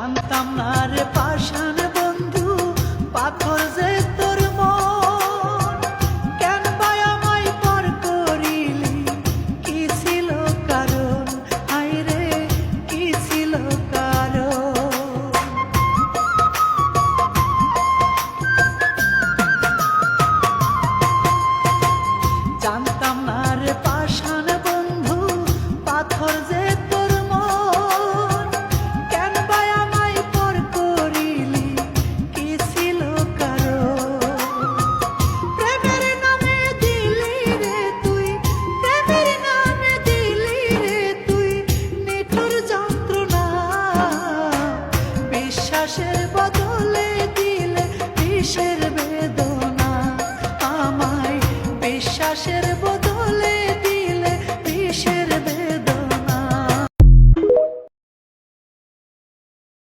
জানতাম না রে পাষাণ বন্ধু পাথর যে তোর মন, কেন বা আমায় পর করিলি, কি ছিল কারণ, হায় রে কি ছিল কারণ। জানতাম না রে পাষাণ বন্ধু পাথর যে তোর মন, কেন বা আমায় পর করিলি, কি ছিল কারণ। প্রেমের নামে দিলি রে তুই, প্রেমের নামে দিলি রে তুই নিঠুর যন্ত্রণা, বিশ্বাসের